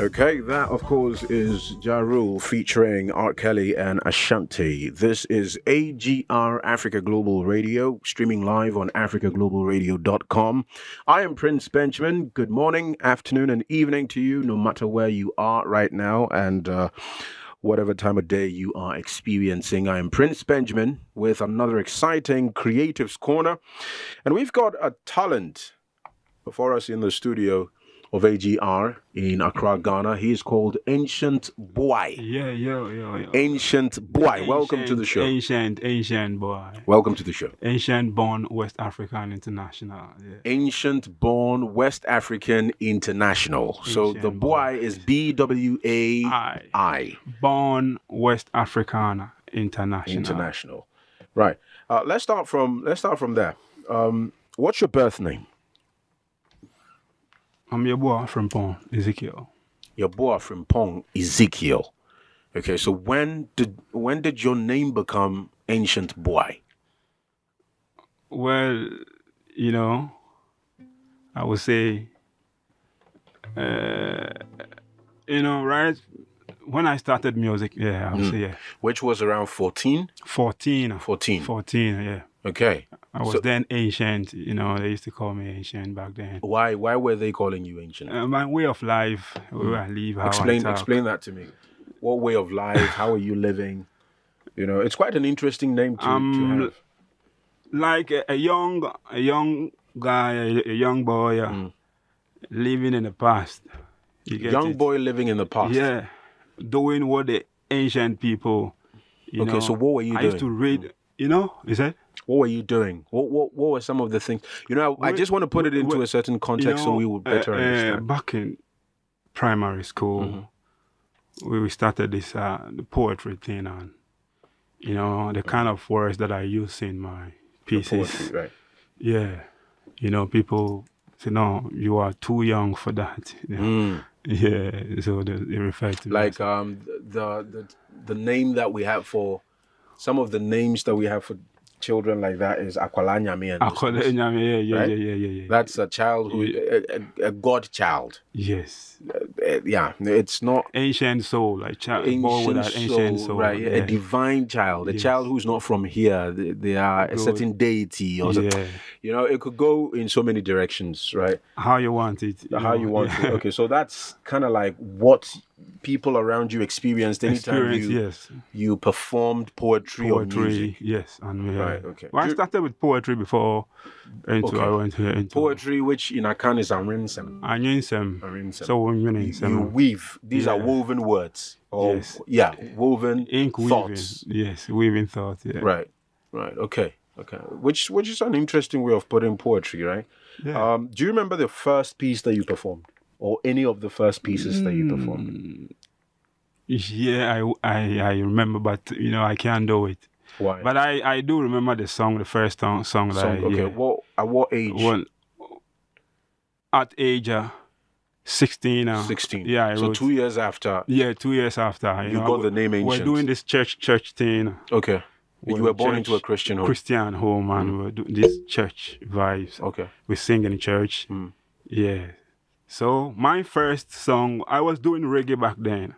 Okay, that of course is Ja Rule featuring R. Kelly and Ashanti. This is AGR Africa Global Radio, streaming live on africaglobalradio.com. I am Prince Benjamin. Good morning, afternoon, and evening to you, no matter where you are right now and whatever time of day you are experiencing. I am Prince Benjamin with another exciting Creatives Corner. And we've got a talent before us in the studio of AGR in Accra, Ghana. He is called Ancient BWA.I. Yeah. Ancient BWA.I. Welcome to the show. Ancient BWA.I. Welcome to the show. Ancient born West African International. Yeah. Ancient born West African International. So the BWA.I is B.W.A.I. Born West African International. Right. Let's start from there. What's your birth name? I'm Yeboah Frimpong Ezekiel. Yeboah Frimpong Ezekiel. Okay, so when did your name become Ancient BWA.I? Well, you know, I would say, you know, right when I started music, yeah, I would say, yeah. Which was around 14? 14, yeah. Okay. I was then ancient, you know, they used to call me ancient back then. Why were they calling you ancient? My way of life, where I live, how explain that to me. What way of life? How are you living? You know, it's quite an interesting name to have. Like a young guy, a young boy living in the past. Young boy living in the past. Yeah, doing what the ancient people, you know. So what were you doing? I used to read, you know, is that? What were you doing? What were some of the things? You know, I just want to put it into a certain context, you know, so we would better understand. Back in primary school, we started this the poetry thing, and you know the kind of words that I use in my pieces. Poetry, right? Yeah, you know, people say, "No, you are too young for that." You know? Yeah, so they refer to like the name that we have for some of the names that we have for children like that is Akwalanyami. Yeah. That's a child who a god child. Yes. Yeah, it's not ancient soul, like child born with that ancient soul, right? Yeah. A divine child, a child who's not from here. They are a certain deity, or you know, it could go in so many directions, right? How you want it. You want it. Okay, so that's kind of like what people around you experienced anytime you performed poetry or music. Yes, and right. Okay. Well, I started with poetry before I went into poetry, which in Akan is Arinsem. So you weave. These are woven words. Or, woven ink thoughts. Weaving. Yes, weaving thoughts. Yeah. Right. Okay. Which is an interesting way of putting poetry, right? Yeah. Do you remember the first piece that you performed? Or any of the first pieces that you performed? Yeah, I remember, but you know I can't do it. Why? But I do remember the first song that I... Okay, at what age? Well, at age 16. 16. Yeah, so 2 years after. Yeah, 2 years after. You got the name Ancient. We're doing this church thing. Okay. You were born into a Christian home. Christian home, and we were doing this church vibes. Okay. We sing in church. Yeah. So my first song, I was doing reggae back then.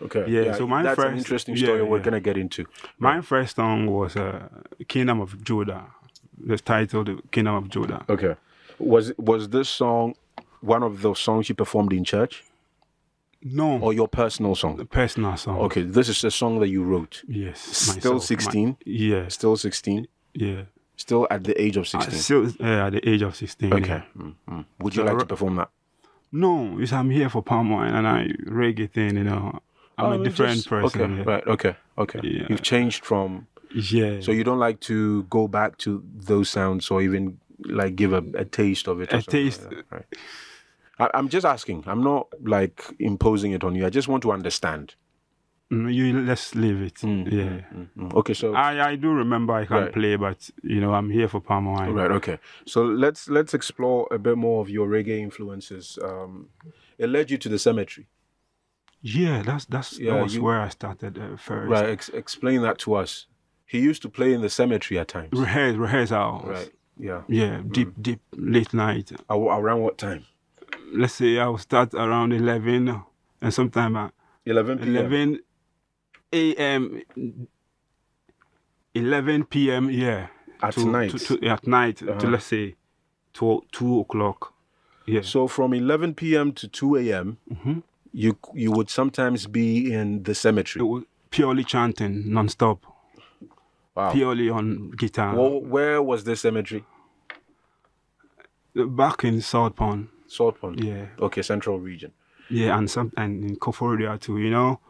Okay. Yeah. So that's an interesting story we're gonna get into. My first song was Kingdom of Judah. The title, the Kingdom of Judah. Okay. Was this song one of those songs you performed in church? No. Or your personal song? The personal song. Okay. This is a song that you wrote. Yes. Still 16. Yeah. Still 16. Yeah. Still at the age of 16. Still at the age of 16. Okay. Yeah. Would you like to perform that? No, because I'm here for Palmwine and I reggae thing, you know. I'm a different person. Okay, right, okay. Yeah. You've changed from... Yeah. So you don't like to go back to those sounds or even like give a taste of it? A taste. Like that, right? I'm just asking. I'm not like imposing it on you. I just want to understand. Let's leave it. Okay, so I do remember I can't play, but you know I'm here for Palmwine. Right. Okay. So let's explore a bit more of your reggae influences. It led you to the cemetery. Yeah, that was where I started first. Right. Explain that to us. He used to play in the cemetery at times. Rehearsals. Right. Yeah. Yeah. Deep late night. Around what time? Let's say I will start around 11. and sometimes 11 p.m. 11 a.m. 11 p.m. Yeah. At night. At night to let's say 2 o'clock. Yeah. So from 11 p.m. to 2 a.m. You would sometimes be in the cemetery. It was purely chanting non-stop. Wow. Purely on guitar. Well, where was the cemetery? Back in South Pond. South Pond. Yeah. Okay, Central Region. Yeah, and in Koforidua too. You know,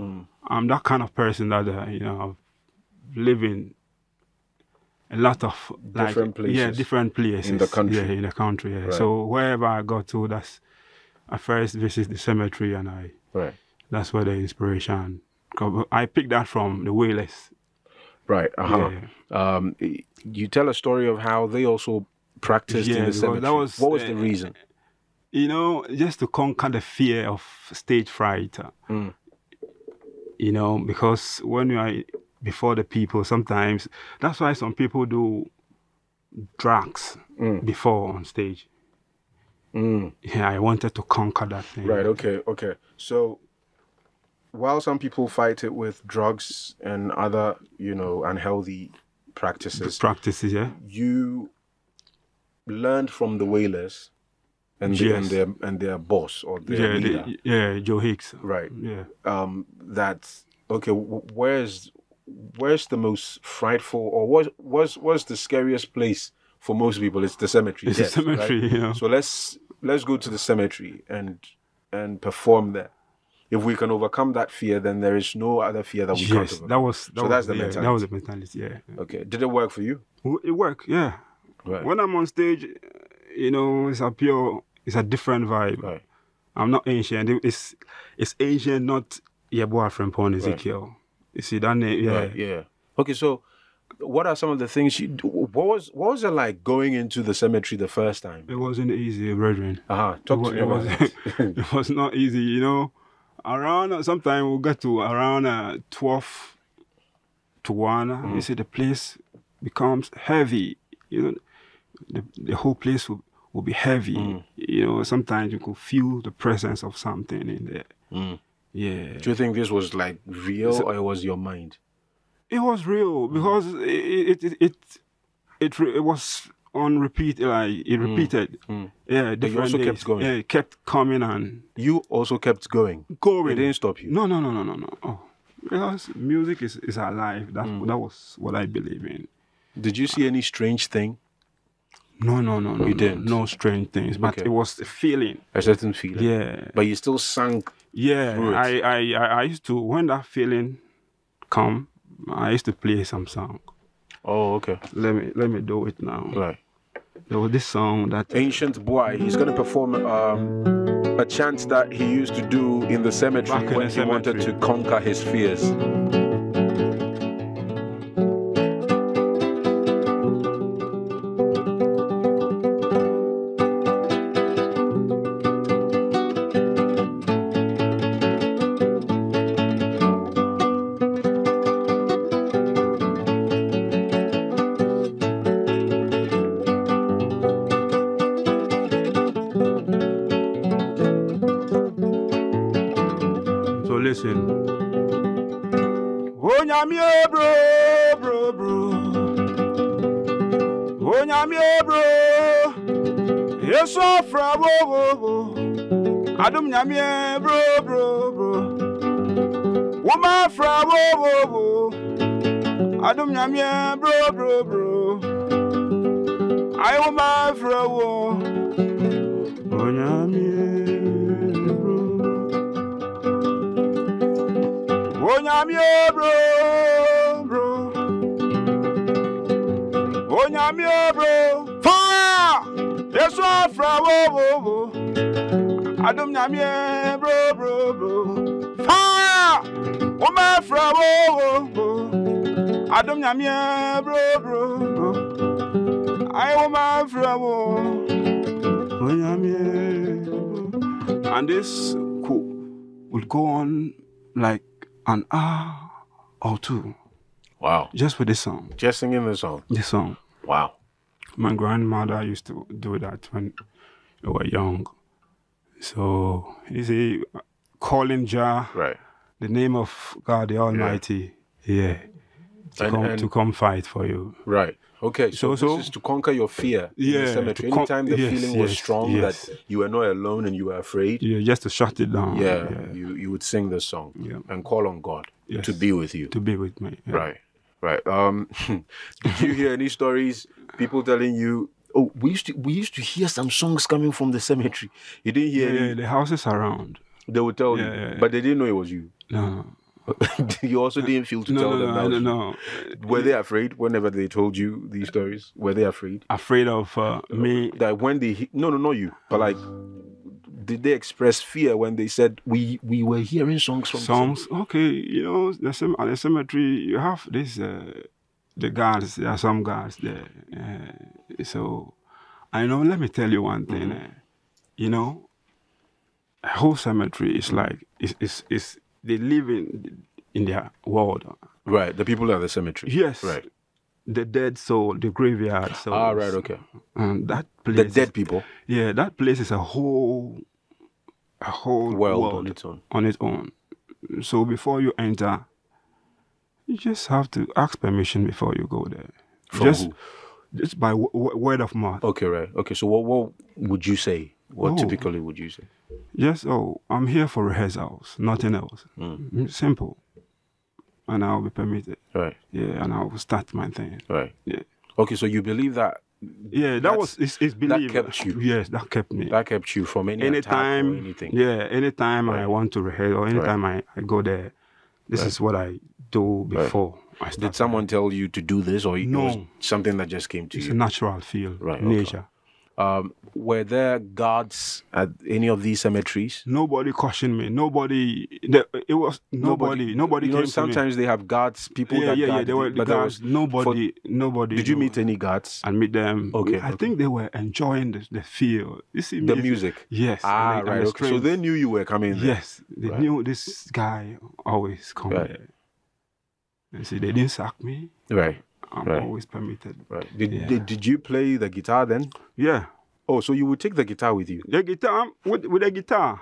I'm that kind of person that you know, I've lived in a lot of different places. Yeah, different places in the country. Yeah, in the country. Yeah. Right. So wherever I go to, I first visit the cemetery, and that's where the inspiration. I picked that from the Wailers. Right. Yeah. You tell a story of how they also practiced in the cemetery. What was the reason? You know, just to conquer the fear of stage fright. You know, because when you are before the people, sometimes that's why some people do drugs before on stage. Yeah, I wanted to conquer that thing. Right. Okay. So, while some people fight it with drugs and other, you know, unhealthy practices, yeah, you learned from the Wailers and their boss or their leader. Joe Hicks. Right. Yeah. That's okay. Where's the most frightful, or what's the scariest place for most people? It's the cemetery. It's the cemetery. Right? You know. So let's go to the cemetery and perform there. If we can overcome that fear, then there is no other fear that we can't overcome. That's the mentality. That was the mentality. Yeah. Okay. Did it work for you? It worked. Yeah. Right. When I'm on stage, you know, it's a different vibe. Right. I'm not ancient. It's ancient, not Yeboah Frimpong Ezekiel. Right. You see that name? Yeah. Right, yeah. Okay, so what are some of the things you do? What was it like going into the cemetery the first time? It wasn't easy, brethren. Talk to me about it. It was not easy, you know. Around, sometimes we'll get to around 12 to 1. You see, the place becomes heavy. You know, the whole place will be heavy. You know, sometimes you could feel the presence of something in there. Yeah. Do you think this was like real, or it was your mind? It was real because it was on repeat. Like it repeated. Yeah. But you also days. kept going. Yeah, it kept coming and. You also kept going. It didn't stop you. No. Oh, because music is our life. That was what I believe in. Did you see any strange thing? No. You didn't? No strange things, but it was a feeling. A certain feeling. Yeah. But you still sang. Yeah. Through it. I used to, when that feeling come, I used to play some song. Oh, okay. Let me do it now. Right. There was this song that Ancient BWA.I. He's going to perform a chant that he used to do in the cemetery when he wanted to conquer his fears. Listen. Oh, nyamie bro. Oh, nyamie bro. Yes, fra wo. Adum nyamie bro. Woman fra wo. Adum nyamie bro. I woman fra wo. Oh, nyamie. Onyamie bro. Onyamie bro. Fire! Yes, fra wo. Adum nyamie bro. Fire! Oma fra wo. Adum nyamie bro. I oma fra wo. Onyamie bro. And this would go on like an hour or 2. Wow. Just with this song. Just singing the song? This song. Wow. My grandmother used to do that when we were young. So, you see, calling Jah, Right. the name of God the Almighty, to come fight for you. Right. Okay, so this is to conquer your fear in the cemetery. Anytime the feeling was strong that you were not alone and you were afraid, just to shut it down. You would sing this song and call on God to be with you. To be with me. Right. Did you hear any stories? People telling you, "Oh, we used to hear some songs coming from the cemetery." You didn't hear any? The houses around. They would tell you, but they didn't know it was you. No. You also didn't feel to tell them that. No. Were they afraid whenever they told you these stories? Were they afraid? Afraid of me? That when they not you, but like, did they express fear when they said we were hearing songs from songs? Okay, you know, at the cemetery you have this the guards. There are some guards there. So I know. Let me tell you one thing. You know, a whole cemetery is like is they live in their world. Right, the people at the cemetery. Yes. Right. The dead soul, the graveyard soul. Ah, right, okay. And that place. The dead people. Yeah, that place is a whole world on its own. So before you enter, you just have to ask permission before you go there. From who? Just by word of mouth. Okay, right. Okay, so what would you say? What typically would you say? Yes, I'm here for rehearsals, nothing else. Simple. And I'll be permitted. Right. Yeah, and I'll start my thing. Right. Yeah. Okay, so you believe that? Yeah, it's belief. That kept you. Yes, that kept me. That kept you from any attack or anything. Yeah, anytime I want to rehearse or anytime I go there, this is what I do before I start. Did someone tell you to do this, or no? It was something that just came to you? It's a natural feel. Right. Nature. Were there guards at any of these cemeteries? Nobody cautioned me. Nobody. Nobody came to me. Sometimes they have guards, people that guard. They were the guards. Nobody. Did you meet any guards? I meet them. Okay. I think they were enjoying the feel. You see, the music. Yes. Ah, right. Okay. So they knew you were coming there. Yes, they knew this guy always come there. You see, they didn't sack me. Right. I'm always permitted. Right. Did you play the guitar then? Yeah. Oh, so you would take the guitar with you? The guitar, with the guitar.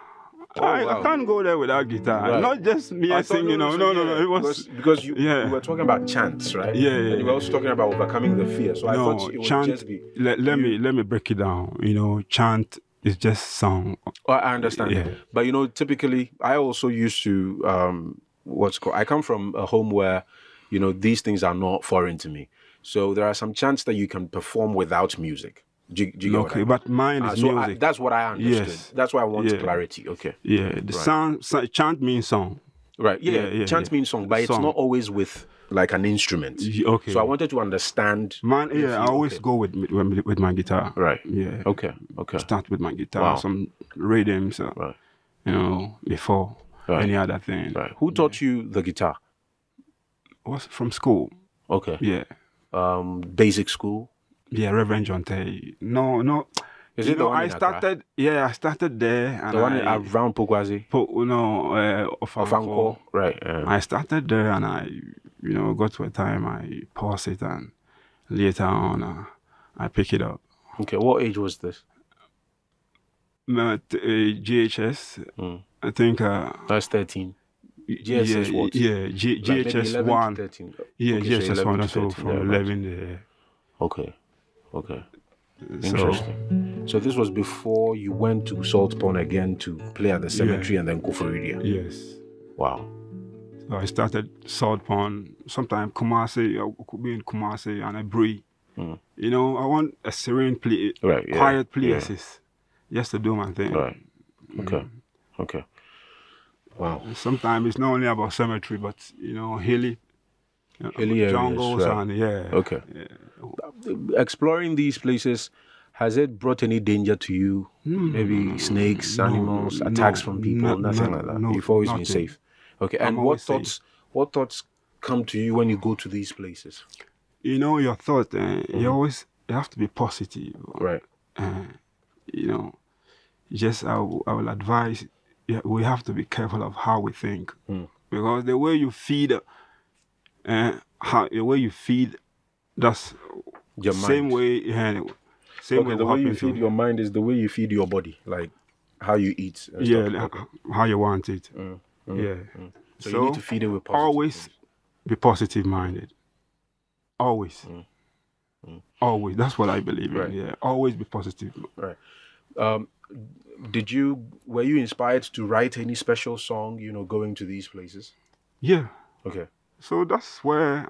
I can't go there without guitar. Right. Not just me singing. No. It was because you were talking about chants, right? Yeah. And you were also talking about overcoming the fear. So I thought it would just be. Let me break it down. You know, chant is just song. Oh, I understand. Yeah. But you know, typically, I also used to I come from a home where, you know, these things are not foreign to me. So there are some chants that you can perform without music. Do you get what I mean? But mine is music. That's what I understood. Yes. That's why I want clarity. Okay. Yeah, chant means song. Right. Yeah. Chant means song, but it's not always with like an instrument. Okay. So I wanted to understand. Man, I always go with my guitar. Right. Yeah. Okay. Start with my guitar, some rhythms. Right. You know, before any other thing. Right. Who taught you the guitar? Was from school. Okay. Yeah. Basic school. Yeah, Reverend John Tay. No. Is it the one I started there. And the one around Pogwazi? Ofanko. Right. I started there and I, got to a time I paused it and later on I pick it up. Okay, what age was this? GHS, I think. That's 13. GHS what? Yeah, GHS 1. 13. Yeah, Okay, GHS so 1, so 13, from 11 there. Okay. Interesting. So this was before you went to Salt Pond again to play at the cemetery and then go for radio? Yes. Wow. So I started Salt Pond, sometime Kumasi, I could be in Kumasi and I breathe. I want a serene place, quiet places, just to do my thing. Right. Okay. Wow. Sometimes it's not only about cemetery, but hilly areas, jungles and Okay. Exploring these places, has it brought any danger to you? Maybe snakes, animals, attacks from people, nothing like that. You've always been safe. Okay. And what thoughts come to you when you go to these places? Your thought, you have to be positive. Right. Just I will advise, we have to be careful of how we think. Because the way you feed, that's your mind. Same way. Same way. The way you feed your mind is the way you feed your body. Like how you eat. And Yeah, stuff. Okay. how you want it. Yeah. So you need to feed it with positive always things. be positive minded. Always. Always. That's what I believe in. Right. Yeah. Always be positive. Right. Were you inspired to write any special song, going to these places? Yeah. Okay. So that's where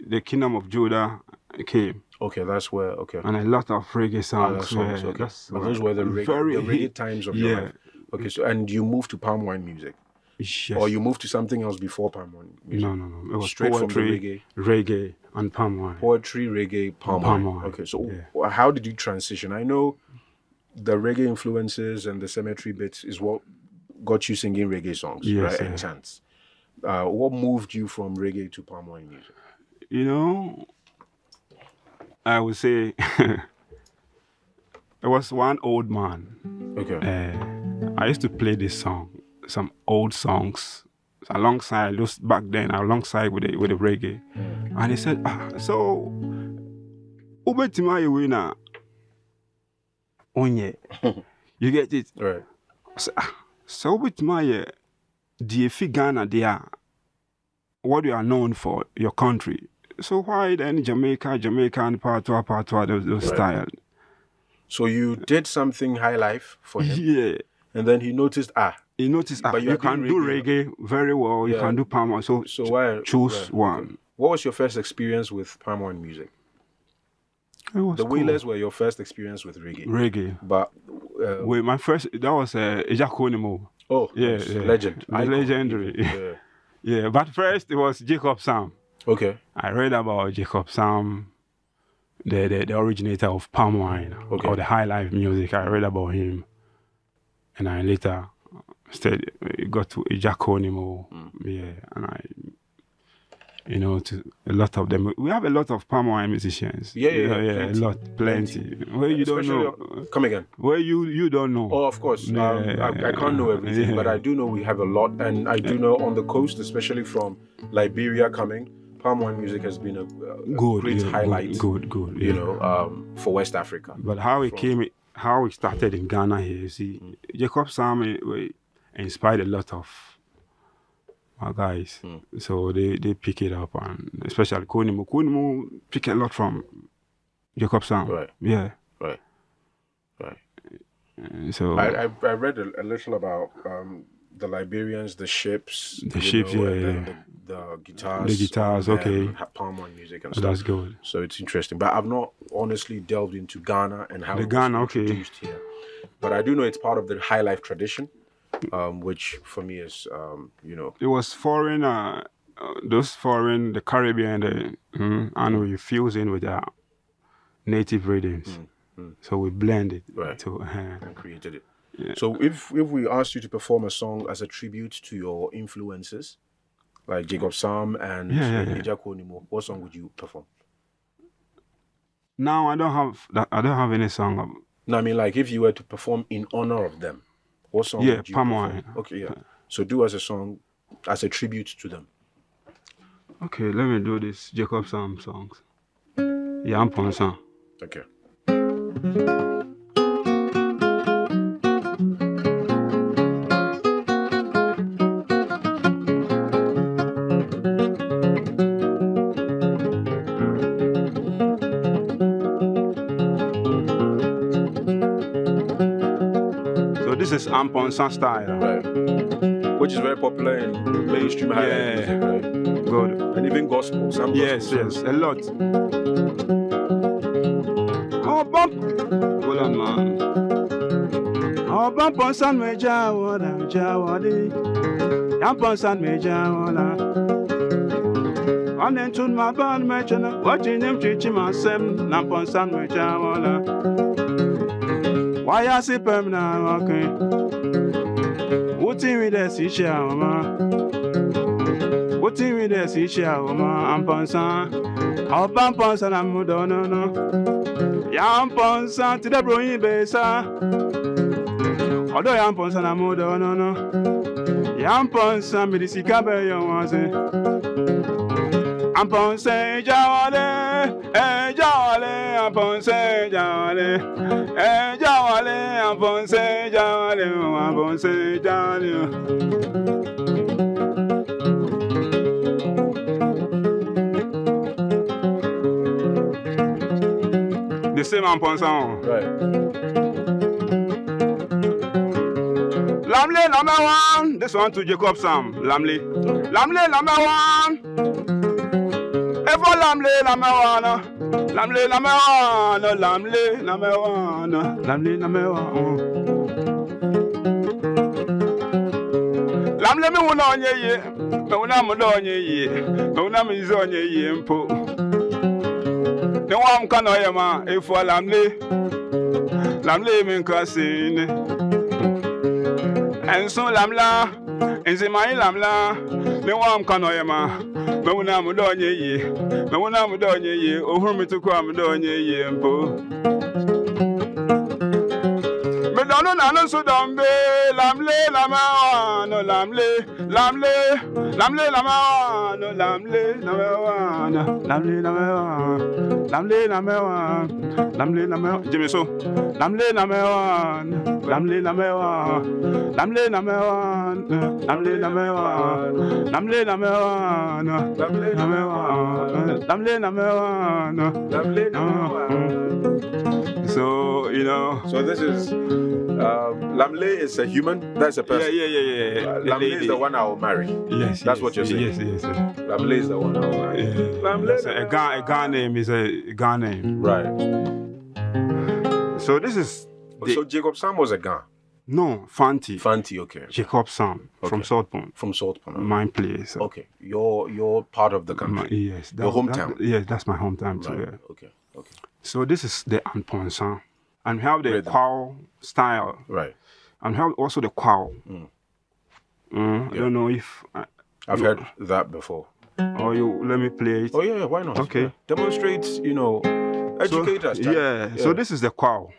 the Kingdom of Judah came. Okay, that's where, okay. And a lot of reggae songs. Okay. But those were the reggae times of your life. Okay, so, and you moved to Palmwine music? Yes. Or you moved to something else before Palmwine music? No. It was straight poetry, from the reggae, and Palmwine. Poetry, reggae, Palmwine. Okay, so how did you transition? I know the reggae influences and the cemetery bits is what got you singing reggae songs, right? And chants. What moved you from reggae to Palmwine music? I would say there was one old man. Okay. I used to play this song, some old songs, alongside with the reggae. And he said, so Ubetima Onye. You get it? Right. So with my DFI Ghana there, what you are known for, your country. So why then Jamaican patois, those style? So you did something Highlife for him? Yeah. And then he noticed, but you can do reggae very well, you can do Palmwine, so why choose one. Okay. What was your first experience with Palmwine music? It was the Wailers were your first experience with reggae. But wait, my first, that was Ejakonimo. Oh, yeah. Legend. Legendary. Yeah, but first it was Jacob Sam. Okay. I read about Jacob Sam, the originator of Palmwine, or the Highlife music. I read about him. And I later got to Ejakonimo. Yeah, and to a lot of them. We have a lot of Palmwine musicians. Yeah, a lot, plenty. Where you don't know. Come again. Where you don't know. Oh, of course. I can't know everything, but I do know we have a lot, and I do know on the coast, especially from Liberia coming, Palmwine music has been a great highlight. Good. For West Africa. But how it started in Ghana here, you see, Jacob Sam inspired a lot of our guys. So they pick it up, and especially Konimo pick a lot from Jacob Sam. Right. Yeah. Right. So I read a little about the Liberians, the ships. The ships, the guitars. The guitars, okay. Palmwine music and stuff. That's good. So it's interesting. But I've not honestly delved into Ghana and how it was introduced here. But I do know it's part of the Highlife tradition, which for me is, It was foreign, the Caribbean, and we fuse in with our native rhythms. So we blended and created it. Yeah. So if we asked you to perform a song as a tribute to your influences, like Jacob Sam and Ejakonimo, what song would you perform? Now I don't have any song. No, I mean like if you were to perform in honor of them, what song would you Palmwine. perform? Okay, yeah. So do as a song, as a tribute to them. Okay, let me do this Jacob Sam songs. Yeah, I'm playing song. Okay. This is Amponsan style. Right. Which is very popular in mainstream Highlife music, right? Good. And even gospel. Some yes, a lot. Oh, bump. Hold on, man. Oh, bump on San Meja, Jawadi. Amponsan Meja, and then to my band, Meja, watching them teaching myself, Amponsan Meja. Why I see permanent walking? What in with the sea shower? What in with the sea shower? I'm Ponsan. I'll bump on San Amudono. Yam Ponsan to the Broing Besa. Although Yam Ponsan Amudono. Yam Ponsan Medicica Bayon was it. I'm Ponsan Jawale, Jawale, I'm Ponsan Jawale, Jawale. Jali, Abonse Jali, Abonse Jali. The same Amponson. Right. Lamle number one. This one to Jacob Sam. Lamle. Lamle number one. Ever Lamle number one. Lamle number one. Lamle number one. Lamle number one. Lamle me wuna onye ye. Me wuna mo do onye ye. Me wuna me izo onye ye mpo. Ne wa mka no ye ma efo lamle. Lamle me nkasine. Enso lamla. Enze mai lamla. Ne wa mka no ye ma. Me wuna mo do onye ye. Me wuna mo do onye ye. Ohuru me to kwa mo do onye ye mpo. Me dono na no so dombe lamle lama no lamle lamle lamle lama no lamle lama lamle lama lamle lama lamle lama Jimmy so lamle lama lamle lama lamle lama lamle lama lamle lama lamle lama lamle lama lamle lama. So you know. So this is Lamle is a human. That's a person. Yeah. Lamle is the one I will marry. Yes, that's what you're saying. Yes. Lamle is the one I will marry. Lamle. A Ghana name is a Ghana name. Right. So this is. So Jacob Sam was a Ghana. No, Fanti. Fanti, okay. Jacob Sam from South Pond. From South Pond. My place. Okay. You're part of the country. Yes. Your hometown. Yes, that's my hometown too. Right. Yeah. Okay. So this is the Anponsan. And we have the quao style. Right. And we have also the quao. I don't know if... I've heard that before. Or you let me play it. Oh yeah, why not? Okay. Yeah. Demonstrate, educate us. Yeah. So this is the quao.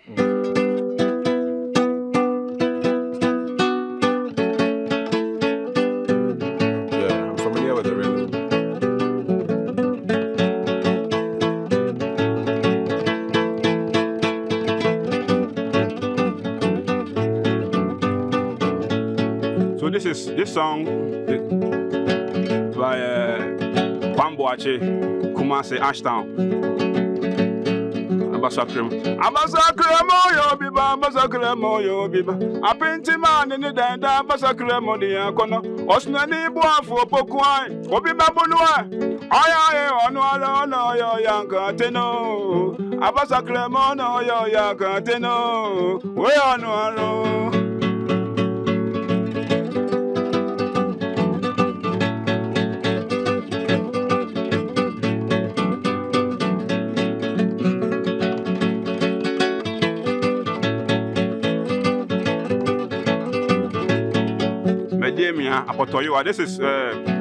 Yeah, I'm familiar with the rhythm. This song by B.W.A.I, Kumasi Ashtown. Abasakrem yo biba. Apenti man in the danda Abasakrem the Akono. Osnani Boafo Pokwai. Obiba Bunua. Aya no yo yanka teno. Abasakrem no yo yanka teno. We no. This is okay.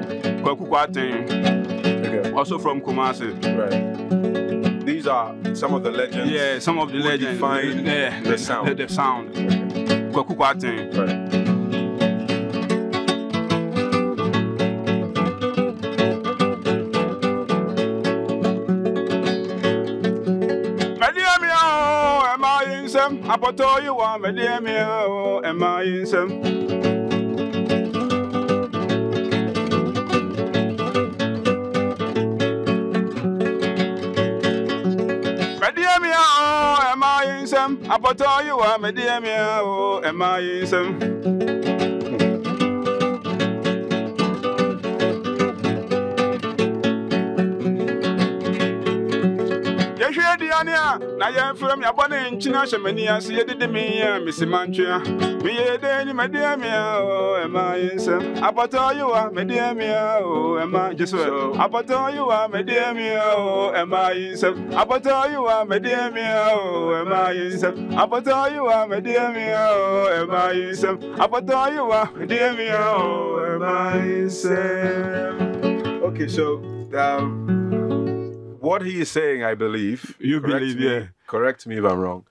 Also from Kumasi. Right. These are some of the legends. Yeah, some of the legends. Define the sound. The sound. Right. Am I in some? I put all you want, am I in some? I put all you are, my dear me, am I in some? Now you're from your body in China, Shamania, see it to me, Missy Mantua. Me a day, my dear me, am I in some? I put all you are, my dear me, am I just so? I put all you are, my dear me, am I in some? I put all you are, my dear me, am I in some? I put all you are, my dear me, am I in some? I put all you are, my dear me, am I in some? Okay, so what he is saying, I believe, correct me if I'm wrong,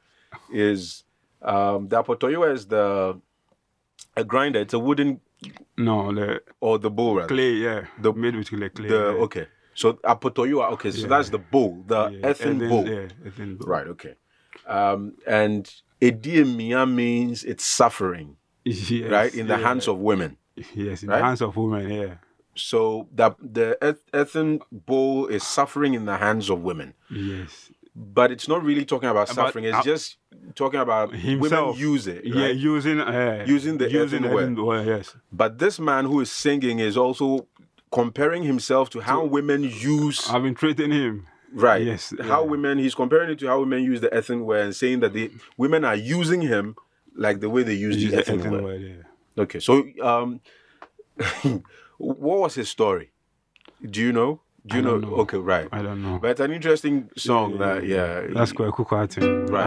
is the apotoyo is a grinder. It's a wooden, or the bowl, rather. Clay, yeah, made with clay. Okay, so apotoyo, okay, so that's the bowl, the earthen bowl. Yeah, earthen bowl. Right, okay. And Ediemia means it's suffering, Yes, right? In the hands of women. Yes, in right? the hands of women, yeah. So that the earthen bowl is suffering in the hands of women. Yes. But it's not really talking about suffering. It's just talking about himself. Women use it. Right? Yeah, using the earthenware. Yes. But this man who is singing is also comparing himself to how women use. I've been treating him. Right. Yes. How women. He's comparing it to how women use the earthenware and saying that the women are using him like the way they use the earthenware. Yeah. Okay. So, what was his story? Do you know? Do you know? Okay, right. I don't know. But it's an interesting song. That's quite cool. Right.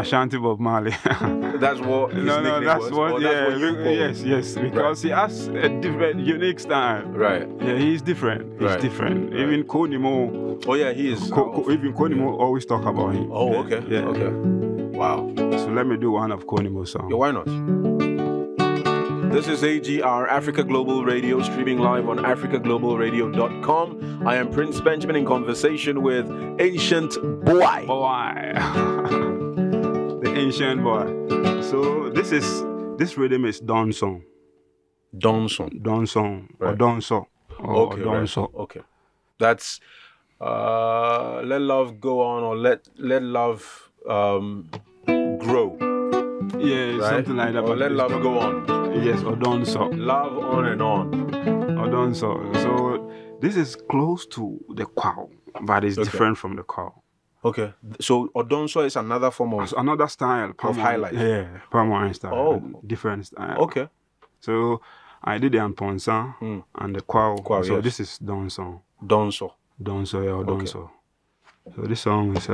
Ashanti Bob Marley. That's what his nickname that's was. what. That's what you call yes. Because he has a different, unique style. Right. Yeah, he's different. He's different. Right. Even Konimo. Oh yeah, he is. Even Konimo always talk about him. Oh, okay. Yeah. Okay. Wow. So let me do one of Konimo's songs. Yeah, why not? This is AGR, Africa Global Radio, streaming live on africaglobalradio.com. I am Prince Benjamin in conversation with Ancient BWA.I. The Ancient BWA.I. So this rhythm is Don Song. Don Song. Don Song. Right. Or Don So. Okay. Don So. Okay. That's let love go on, or let love grow. Yeah, right? Something like that. Or let love go on. Yes, or Don So. Love on and on. Or Don So. So this is close to the choir, but it's different from the choir. Okay. So Odonso is another form of... Another style. Of Highlife. Yeah, Palmwine style. Oh. Different style. Okay. So I did the Amponsa and the choir. So yes. this is Don So. Donso. Donso, yeah, or Donso. So this song is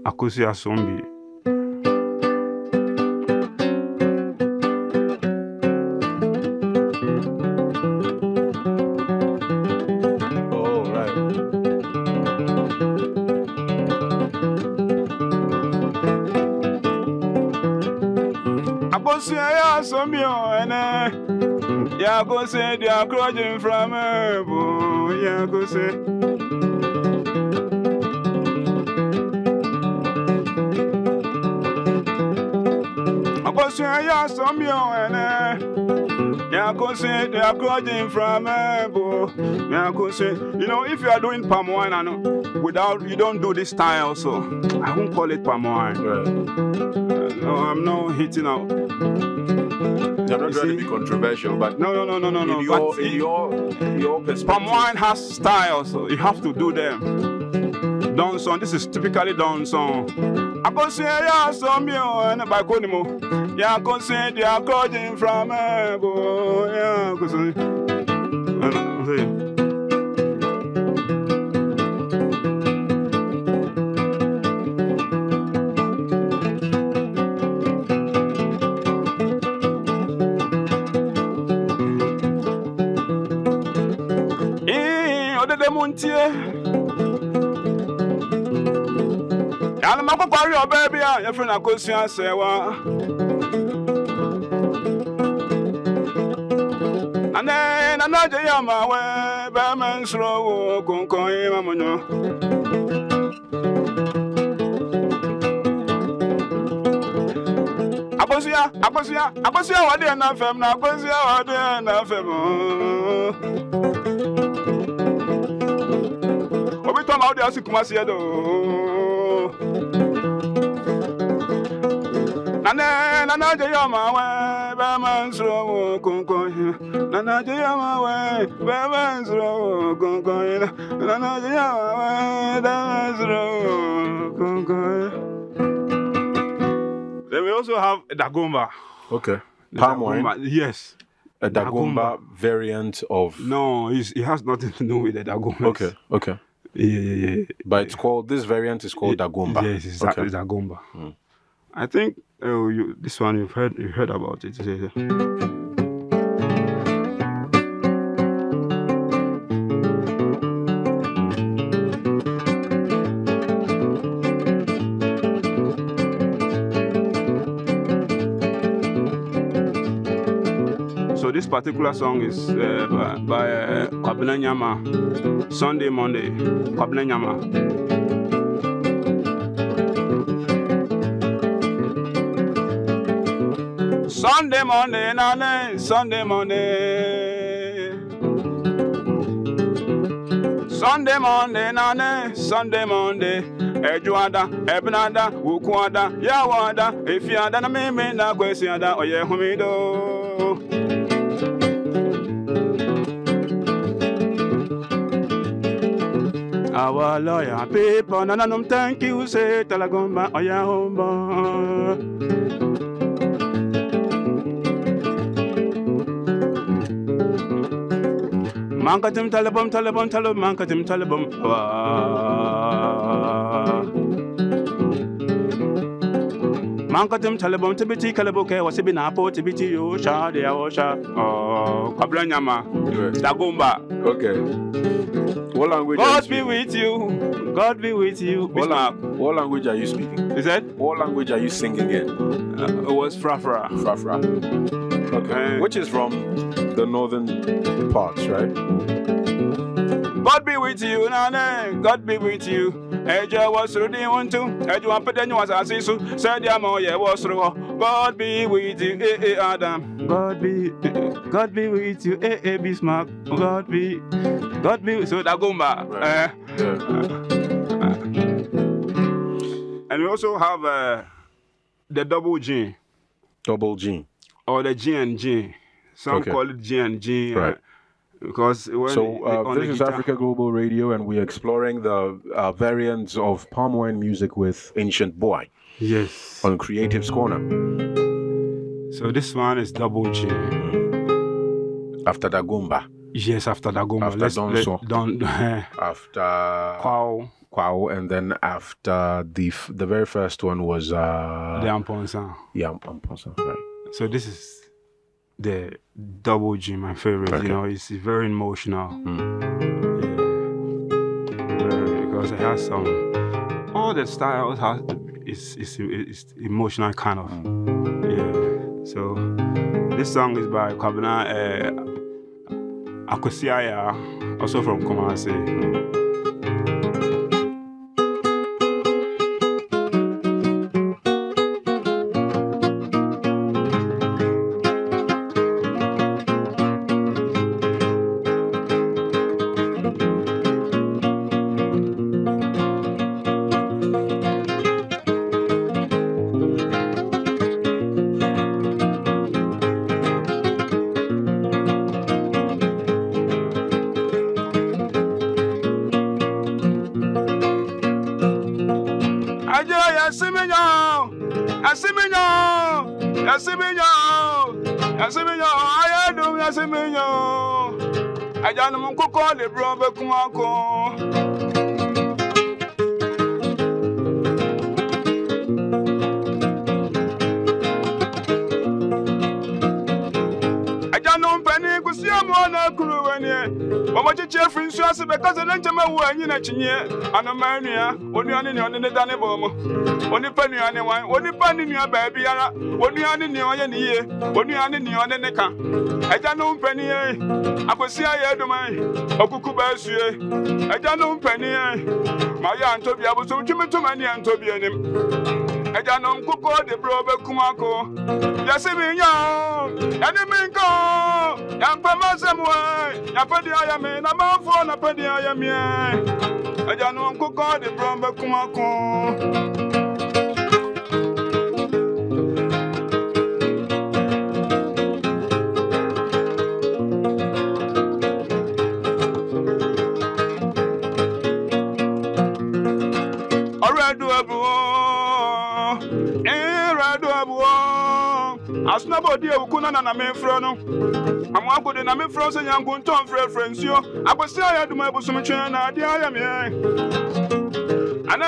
Akusia Sombi. Yeah, some yeah, go say they are crouching from yeah, go say. Yeah, some yeah, go say they are crouching from yeah, go say. You know, if you are doing Palmwine and without you don't do this style, so I won't call it Palmwine. Right. No, I'm not hitting out. I'm not trying to be controversial, but no. In your perspective, Palmwine has style, so you have to do them. Don song, this is typically Don song. I can say yeah, some and by Konimo. Yeah, I can say they are calling from yeah, I can say. I'm not going to baby. Your friend, I could see and say, and then another yama way, Berman's row, Concoy, Mamma. Aposia, what they are not femme, Aposia, what they are not femme. Obi to ma odi asikumasi edo nana je yama we be mansro konkon nana je yama we be mansro konkon nana je yama we be mansro konkon. Then we also have a Dagomba. Okay. Palmwine. Yes. A Dagomba variant of... No, it has nothing to do with the Dagomba. Okay. Yeah. But it's called, this variant is called Dagomba. Yes, it's Dagomba. I think this one you've heard about it. So this particular song is by Kwabena Nyama, Sunday, Monday, Kwabena Nyama. Sunday morning, nane, Sunday morning. Sunday morning, nane, Sunday Monday. Ejuada, Ebnada, Wukwada, Yawada, if you are done me, na kwesiada, or ye humido. Our lawyer people, nanum thank you, say Talagomba, or ya homba. Mankatim Talabum, Mankatim Talabum. Mankatim Talabum, Tibiti, Kalaboke, was it Napo, Tibiti, Osha, the Osha, Kabranyama, Dagomba. Okay. What language? God be with you. God be with you. What language are you speaking? Is that? What language are you singing in? It was Frafra. Frafra. Okay. Which is from the northern parts, right? God be with you, Nane. God be with you. Eja was ready one to. Eja put then was as so. Said Yamoya was through. God be with you, Adam. God be with you, Bismarck. God be so Dagomba. Right. And we also have the double G. Double G. Or the G and G. Some call it G and G. Right. Because this is Africa Global Radio, and we're exploring the variants of Palmwine music with Ancient BWA.I. Yes. On Creative's Corner. So this one is double G. After Dagomba. Yes, after Dagomba. After Kwao. And then after the very first one was the Amponsan. Yeah, Amponsan, right. So this is the double G, my favorite. Okay. You know, it's very emotional. Because it has all the styles is emotional kind of. Yeah. So this song is by Kwabena Akosiaya, also from Kumasi. I don't know call the brother Kumako. I don't know Penny could see a monarch crew when but what you cheer for insurance because I don't know when you're not in here. And a mania, only on the Danebomo, only penny on the wine, only penny in your baby, only on the neon year, only on the neon and the car. I don't know penny, I could see I had my Okukubasu. I don't know penny, my aunt Toby, I was so too many and Toby and him. I don't know Kuko, the brother Kumako. Yes, I mean, and the main go, and Pamasam way, Yapadi I am in a mouth for Napadi I am here. I don't know Kuko, the brother Kumako. As nobody who couldn't and a man from I'm one good and I'm in frozen young good Tom friends. You, I was say I had my bosom and I am here. And I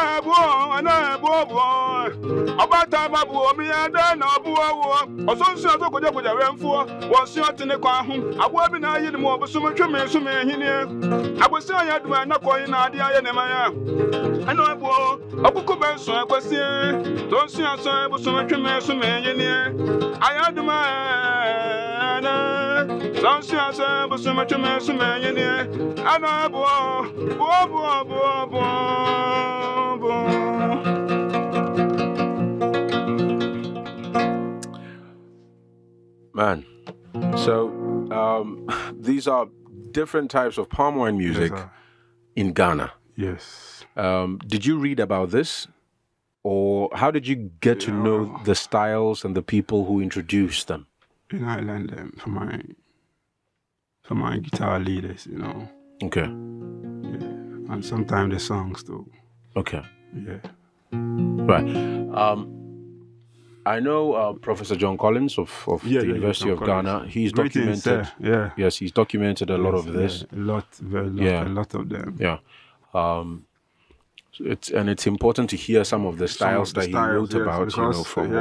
have boy. About time I bore me and then I bore. Or so soon as I could have ran for was shot in the car. I will be now in more, but so much here. I was say I had my knuckle in idea and I know I bore. I could be so I was here. Don't see us, I was so much here. I had my don't see us, I was so much here. And I bore. Man. So these are different types of Palmwine music in Ghana. Yes. Did you read about this? Or how did you get to know the styles and the people who introduced them? You know, I learned them from my guitar leaders, you know. Okay. Yeah. And sometimes the songs too. Okay. Yeah. Right. I know Professor John Collins of the University of Ghana. He's documented. Yes, he's documented a lot of this. A lot of them. Yeah. It's important to hear some of the styles that he wrote about, you know, from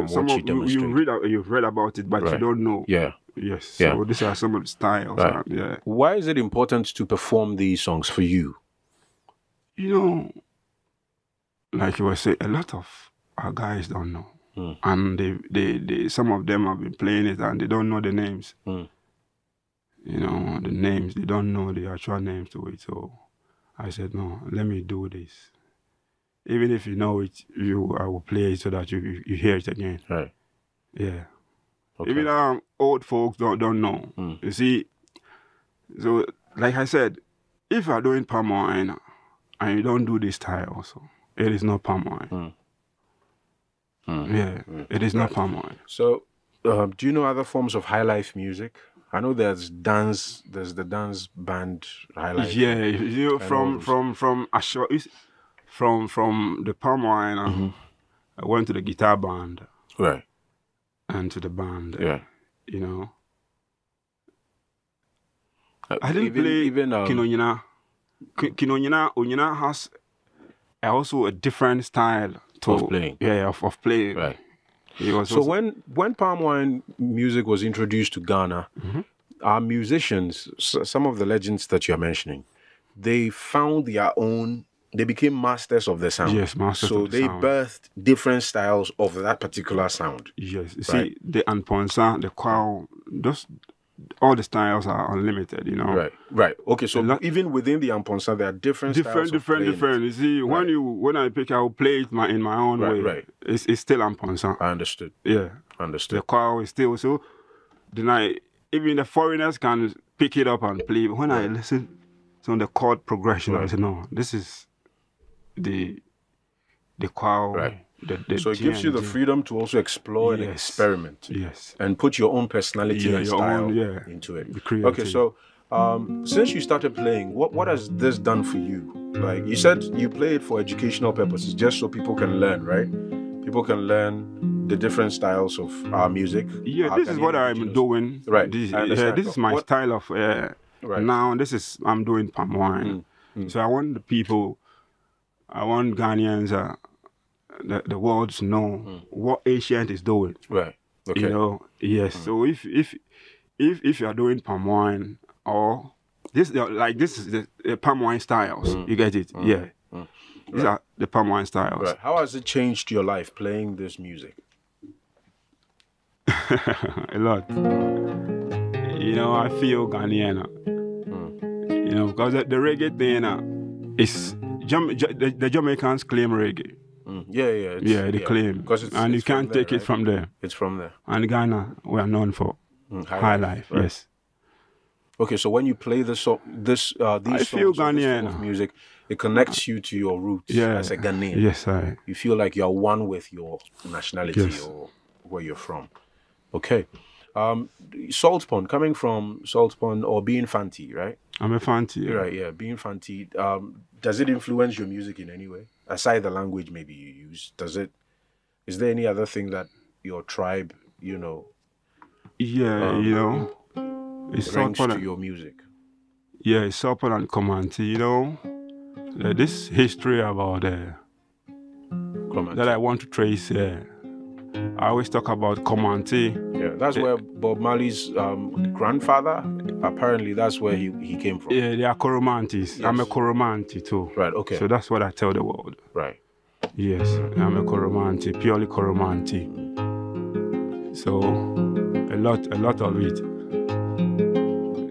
what you demonstrate. You've read about it, but you don't know. Yeah. Yes. So these are some of the styles. Right. And, why is it important to perform these songs for you? You know, like you were saying, a lot of our guys don't know. And they some of them have been playing it and they don't know the names. You know, the names, they don't know the actual names to it. So I said, no, let me do this. Even if you know it, I will play it so that you hear it again. Right. Yeah. Okay. Even old folks don't know. You see, so like I said, if you are doing Palmwine and you don't do this style also, it is not Palmwine. It is not Palmwine. So, do you know other forms of Highlife music? I know there's the dance band Highlife. Yeah, you know, from the Palmwine, I went to the guitar band. Right. And to the band. Yeah. You know. I didn't play Kinonyina. Onyina has also a different style of playing. Yeah, of playing. Right. So when Palmwine music was introduced to Ghana, our musicians, some of the legends that you're mentioning, they found their own, they became masters of the sound. Yes, masters so of the So sound. they birthed different styles of that particular sound. Yes. You see, the Anponsa, the Kwao, all the styles are unlimited, you know. Right. Okay, so even within the Amponsa, there are different styles. Different. You see, when I pick, I will play it in my own way. Right. It's still Amponsa. I understood. Yeah. Understood. The choir is still so. Then even the foreigners can pick it up and play. But when I listen to the chord progression, I say, no, this is the choir. Right. So it gives you the freedom to also explore and experiment. Yes. And put your own personality and style into it. Okay, so since you started playing, what has this done for you? Like you said, you play it for educational purposes, just so people can learn, right? People can learn the different styles of our music. Yeah, this is what I'm doing. Right. This is my style of. Now I'm doing Palmwine. So I want the people, I want Ghanaians. The world to know what Ancient is doing. Right. Okay. You know, yes. So if you are doing Palmwine or this is the Palmwine styles, you get it? Yeah. These are the Palmwine styles. Right. How has it changed your life playing this music? A lot. You know, I feel Ghanaian. You know, because the reggae thing is the Jamaicans claim reggae. They claim. And you can't take it from there. It's from there. And Ghana, we are known for Highlife. Right. Yes. Okay, so when you play these songs of music, it connects you to your roots as a Ghanaian. Yes, you feel like you're one with your nationality or where you're from. Okay. Saltpond, coming from Saltpond or being Fanti, right? I'm a Fanti. Yeah. Right, yeah, being Fanti. Does it influence your music in any way? Aside the language maybe you use, is there any other thing that your tribe, you know? Yeah, you know, it's brings to your music? Yeah, it's Saltpond and Comanche, you know. This history about that I want to trace, I always talk about Comanche. Yeah, that's where Bob Marley's grandfather, apparently that's where he came from. Yeah, they are Coromantes. Yes. I'm a Coromanti too. Right, okay. So that's what I tell the world. Right. Yes, I'm a Coromanti, purely Coromanti. So, a lot of it.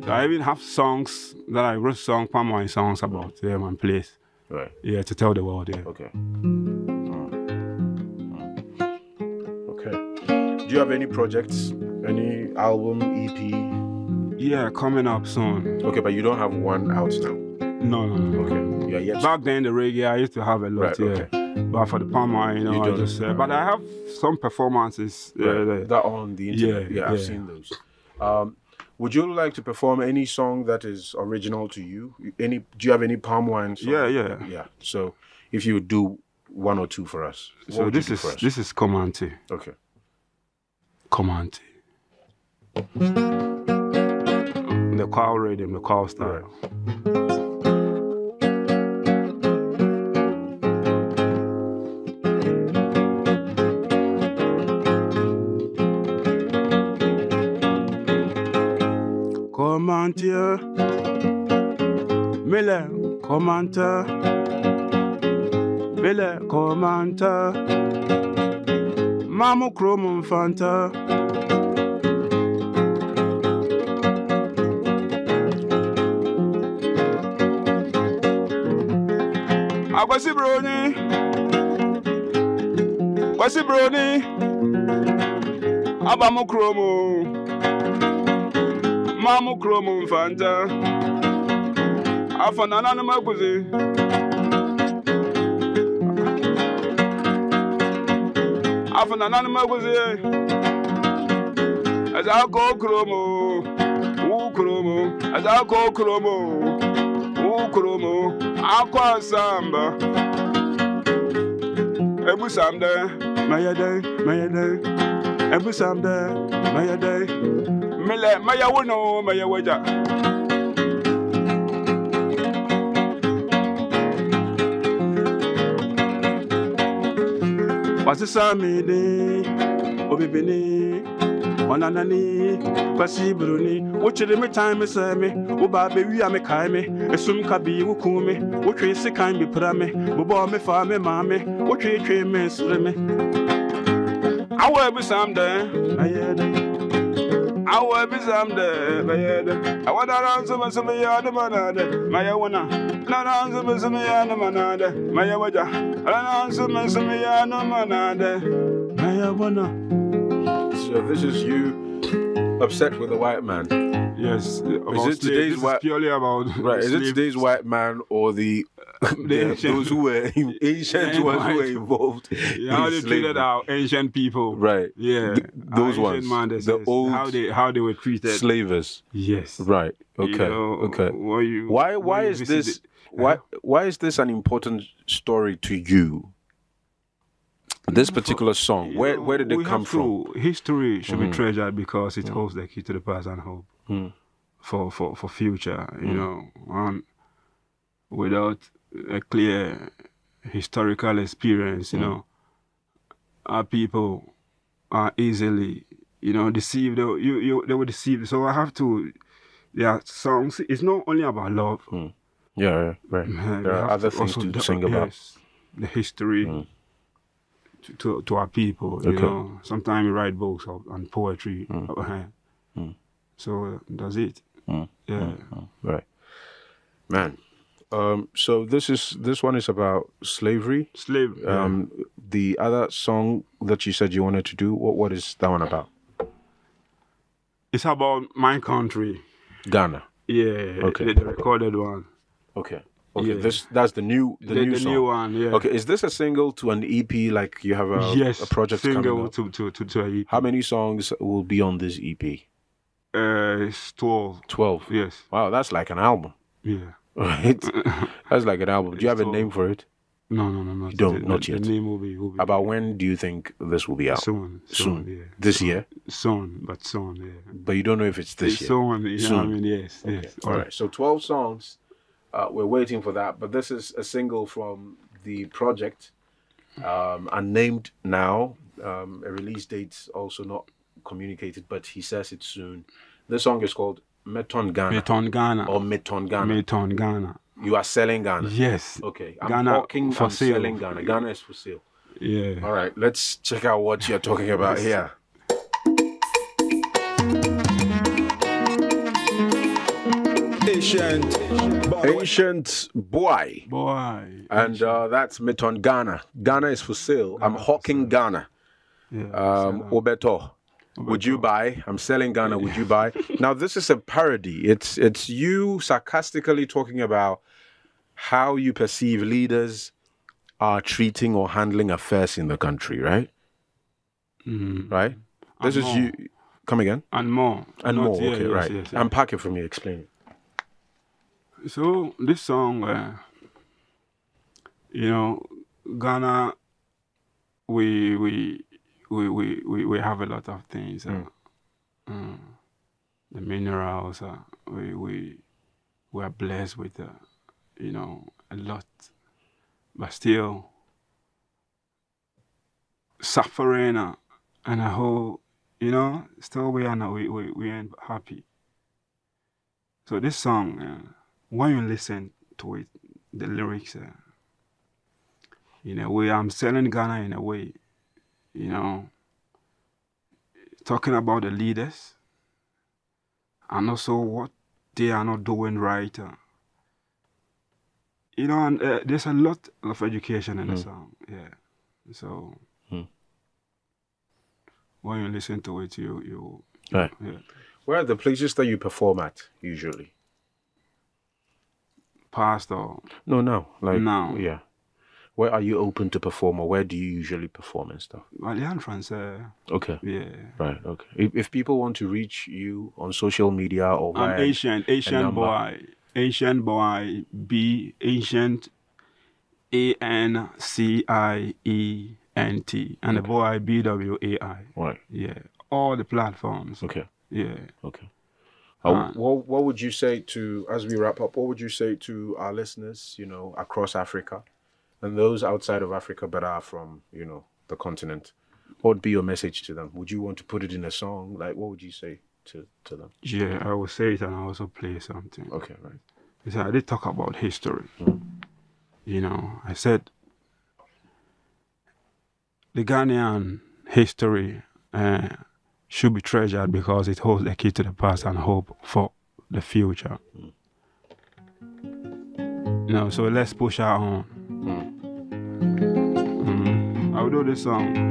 So I even have songs that I wrote Palmwine songs about my place. Right. Yeah, to tell the world, yeah. Okay. Okay. Do you have any projects Any album, EP? Yeah, coming up soon. Okay, but you don't have one out now. No. Okay. Yeah, yes. Back then, the reggae, I used to have a lot, Right, yeah. okay. But for the Palmwine, you know, You I don't- just but I have some performances. Right. That on the internet. Yeah, I've seen those. Would you like to perform any song that is original to you? Do you have any Palmwine songs? Yeah. So if you would do one or two for us. So this is Comante. Okay. Comante. The choir rhythm, the choir style. Right. Commentaire, Mille commentaire, Mille commentaire, Mamu Chromum Fanta. Wasi Brony, Abamu Chromo, Mamu Chromo Fanta, Afanana Maguzi, Afanana Maguzi, as I go Chromo, as I go Chromo, Aqua Samba. Ebu Samde, Mayade, Ebu Samde, Mayade, Mele, Mayawano, Mayawaja. What's the Sami, Obibini, Onanani, Basibruni, which is the time is me, Ubabi, we are me kaime, Esum Kabi, Ukumi, which is the kind be prame, Bobo me farme, mammy, which is a miss me. I will be someday, I will be someday, I want to answer some other manade, Mayawana, not answer some other manade, Mayawaja, I answer some other manade, Mayawana. So this is you upset with a white man. Yes. Is it today's white? Purely about Right. Is it today's white man or the those who were ancient ones who were involved? Yeah, how they treated our ancient people. Right. Yeah. Those ones. The old how they were treated. Slavers. Yes. Right. Okay. You know, okay. Why is this? Why is this an important story to you? This particular song, where did it come from? History should be treasured because it holds the key to the past and hope for future. You know, without a clear historical experience, you know, our people are easily, you know, deceived. They were deceived. So I have to. Their songs. It's not only about love. Yeah, right. There are other things to sing about. Yes, the history. To our people, you know. Sometimes we write books and poetry. So that's it. Yeah. Right. Man. So this one is about slavery. Slavery. The other song that you said you wanted to do, what is that one about? It's about my country. Ghana. Yeah. Okay. The recorded one. Okay. Okay, Yeah. that's the new new song. New one, yeah. Okay, is this a single to an EP? Like you have a project single coming up? to a EP. How many songs will be on this EP? It's 12. 12. Yes. Wow, that's like an album. Yeah. Right. That's like an album. Do you have a name for it? No, You don't, not yet. The name will be About when do you think this will be out? Soon. Yeah. This year? Soon, yeah. But you don't know if it's this year. Soon, you know what I mean? Yes. Okay. All right. So 12 songs. We're waiting for that. But this is a single from the project, unnamed now. A release date also not communicated, but he says it soon. This song is called Meton Ghana. Meton Ghana. Or Meton Ghana. Meton Ghana. You are selling Ghana? Yes. Okay. Ghana for sale. Selling Ghana. Ghana is for sale. Yeah. All right. Let's check out what you're talking about here. Ancient BWA.I. B.W.A.I. And that's Meton Ghana. Ghana is for sale. I'm hawking Ghana. Yeah. Obeto. Would you buy? I'm selling Ghana. Would you buy? Now, this is a parody. It's you sarcastically talking about how you perceive leaders are treating or handling affairs in the country, right? Right? This is you. Come again? And more. And Not, more. yeah, Okay, yes, right. yes, yes. Unpack it for me. Explain it. So this song, Ghana, we have a lot of things. The minerals, we are blessed with, a lot, but still suffering and a whole, still we ain't happy. So this song, when you listen to it, the lyrics, in a way, I'm selling Ghana in a way, talking about the leaders and also what they are not doing right. And there's a lot of education in the song, yeah. So when you listen to it, you right. Yeah. Where are the places that you perform at usually? Past or No, like now? Yeah. Where are you open to perform, or where do you usually perform and stuff? Alliance France. Okay. Yeah. Right. Okay. If people want to reach you on social media or via Ancient BWAI, Ancient BWAI, Ancient ANCIENT, and the BWAI B.W.A.I. Right. Yeah. All the platforms. Okay. Yeah. Okay. What would you say to, as we wrap up, what would you say to our listeners, across Africa and those outside of Africa but are from, the continent? What would be your message to them? Would you want to put it in a song? Like, what would you say to them? Yeah, I will say it and I also play something. Okay, right. Because I did talk about history. I said the Ghanaian history should be treasured because it holds the key to the past and hope for the future. So let's push our on. I will do this song.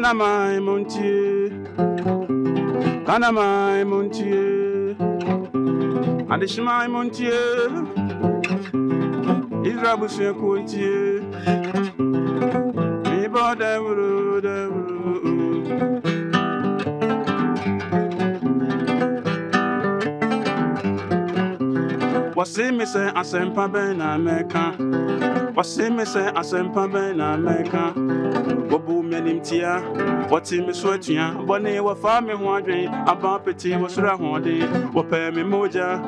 Ghana my montier, Ghana my montier, Adishma montier, Israel Bushin Coutier, B.W.A.I. What's it me say? I send Pabé na America. What's it me say? I send Pabé na America. Bobu menimtia, what's in me sweatia, Bonnie, what farming wandering, about petty was rahonde, what pay me moja,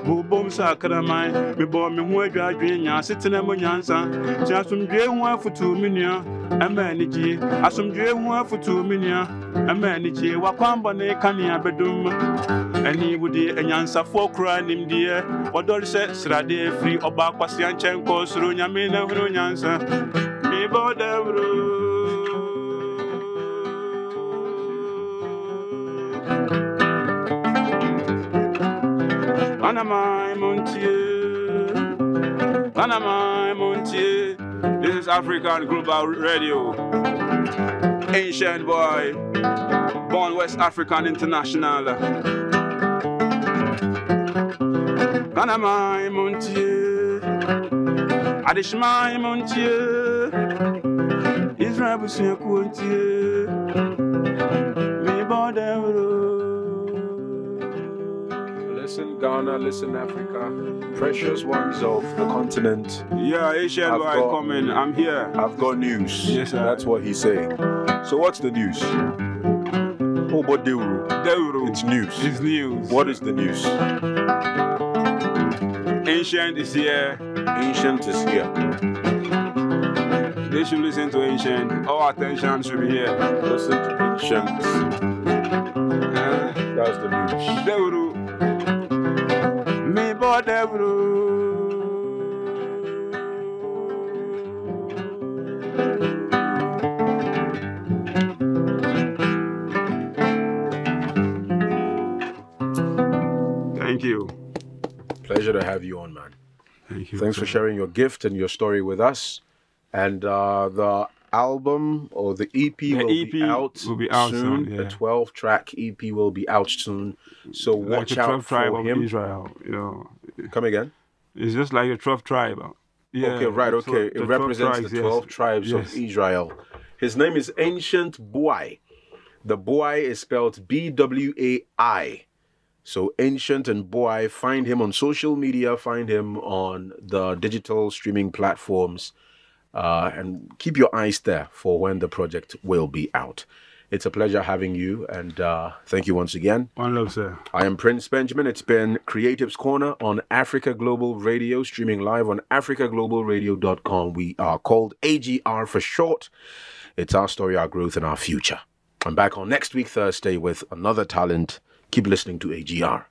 who boom sacramai, me bore me moja dream, sitting a monyansa, just some dream one for 2 million, a manage, as some dream one for 2 million, a manage, what Pambone Kania bedum, and he would dear and yansa for crying him dear, what does say, Srade free or back was Yanchenko, Surunya Mina, Runyansa, me bought the Panama Montier, Panama Montier. This is African Global Radio. Ancient boy, born West African International. Panama Montier, Adishma Montier, Israel Busia Quantier, me border. Listen, Ghana, listen, Africa, precious ones of the continent. Yeah, Ancient BWA.I coming. I'm here. I've got news. Yes, sir. That's what he's saying. So, what's the news? Oh, but Deuru. It's news. It's news. What is the news? Ancient is here. Ancient is here. They should listen to Ancient. All attention should be here. Listen to Ancient. That's the news. Deuru. Me bo Deuru. Thank you. Pleasure to have you on, man. Thank you. Thanks for sharing your gift and your story with us. And the album or the EP will be out soon. Yeah. The 12-track EP will be out soon. So like watch the out 12th tribe for of him. Israel, you know. Come again? It's just like the 12th tribe. Yeah, Okay, right, okay. It represents the 12 tribes of Israel. His name is Ancient BWAI. The BWAI is spelled B.W.A.I. So Ancient and BWAI, find him on social media, find him on the digital streaming platforms, and keep your eyes there for when the project will be out. It's a pleasure having you, and thank you once again. One love, sir. I am Prince Benjamin. It's been Creatives Corner on Africa Global Radio, streaming live on africaglobalradio.com. We are called AGR for short. It's our story, our growth, and our future. I'm back on next week, Thursday, with another talent. Keep listening to AGR.